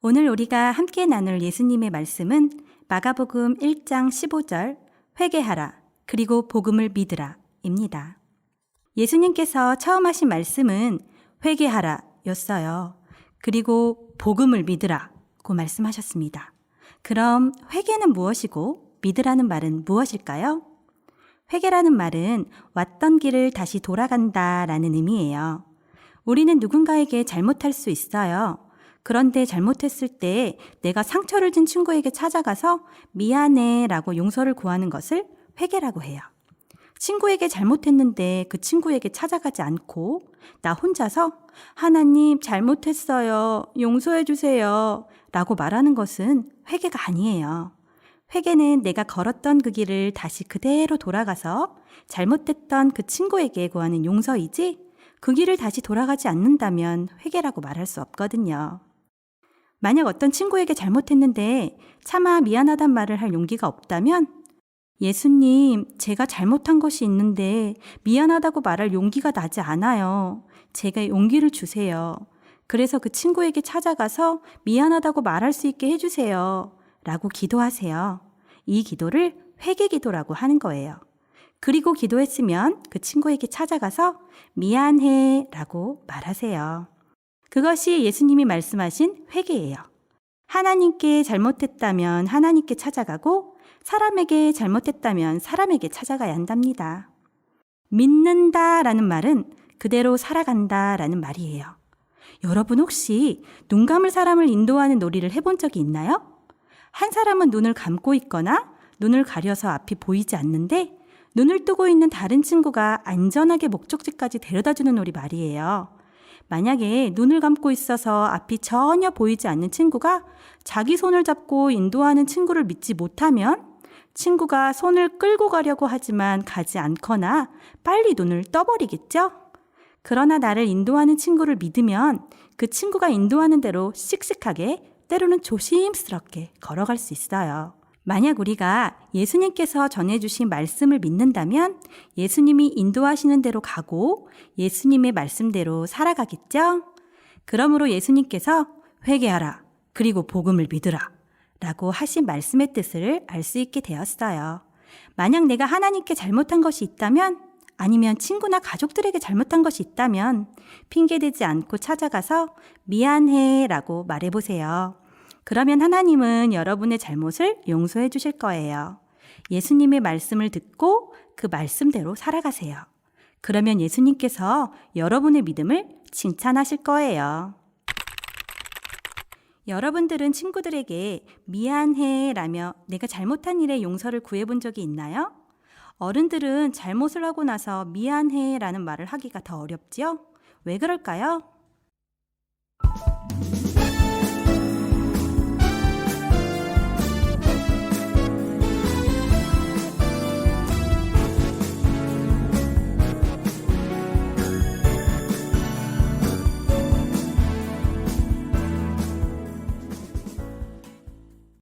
오늘 우리가 함께 나눌 예수님의 말씀은 마가복음 1장 15절 회개하라 그리고 복음을 믿으라 입니다. 예수님께서 처음 하신 말씀은 회개하라 였어요. 그리고 복음을 믿으라고 말씀하셨습니다. 그럼 회개는 무엇이고 믿으라는 말은 무엇일까요? 회개라는 말은 왔던 길을 다시 돌아간다라는 의미예요. 우리는 누군가에게 잘못할 수 있어요. 그런데 잘못했을 때 내가 상처를 준 친구에게 찾아가서 미안해 라고 용서를 구하는 것을 회개라고 해요. 친구에게 잘못했는데 그 친구에게 찾아가지 않고 나 혼자서 하나님 잘못했어요. 용서해 주세요. 라고 말하는 것은 회개가 아니에요. 회개는 내가 걸었던 그 길을 다시 그대로 돌아가서 잘못했던 그 친구에게 구하는 용서이지 그 길을 다시 돌아가지 않는다면 회개라고 말할 수 없거든요. 만약 어떤 친구에게 잘못했는데 차마 미안하단 말을 할 용기가 없다면 예수님, 제가 잘못한 것이 있는데 미안하다고 말할 용기가 나지 않아요. 제가 용기를 주세요. 그래서 그 친구에게 찾아가서 미안하다고 말할 수 있게 해주세요. 라고 기도하세요. 이 기도를 회개 기도라고 하는 거예요. 그리고 기도했으면 그 친구에게 찾아가서 미안해 라고 말하세요. 그것이 예수님이 말씀하신 회개예요. 하나님께 잘못했다면 하나님께 찾아가고 사람에게 잘못했다면 사람에게 찾아가야 한답니다. 믿는다라는 말은 그대로 살아간다라는 말이에요. 여러분 혹시 눈 감을 사람을 인도하는 놀이를 해본 적이 있나요? 한 사람은 눈을 감고 있거나 눈을 가려서 앞이 보이지 않는데 눈을 뜨고 있는 다른 친구가 안전하게 목적지까지 데려다주는 놀이 말이에요. 만약에 눈을 감고 있어서 앞이 전혀 보이지 않는 친구가 자기 손을 잡고 인도하는 친구를 믿지 못하면 친구가 손을 끌고 가려고 하지만 가지 않거나 빨리 눈을 떠버리겠죠? 그러나 나를 인도하는 친구를 믿으면 그 친구가 인도하는 대로 씩씩하게 때로는 조심스럽게 걸어갈 수 있어요. 만약 우리가 예수님께서 전해주신 말씀을 믿는다면 예수님이 인도하시는 대로 가고 예수님의 말씀대로 살아가겠죠? 그러므로 예수님께서 회개하라 그리고 복음을 믿으라 라고 하신 말씀의 뜻을 알 수 있게 되었어요. 만약 내가 하나님께 잘못한 것이 있다면 아니면 친구나 가족들에게 잘못한 것이 있다면 핑계대지 않고 찾아가서 미안해 라고 말해보세요. 그러면 하나님은 여러분의 잘못을 용서해 주실 거예요. 예수님의 말씀을 듣고 그 말씀대로 살아가세요. 그러면 예수님께서 여러분의 믿음을 칭찬하실 거예요. 여러분들은 친구들에게 미안해 라며 내가 잘못한 일에 용서를 구해본 적이 있나요? 어른들은 잘못을 하고 나서 미안해 라는 말을 하기가 더 어렵지요? 왜 그럴까요?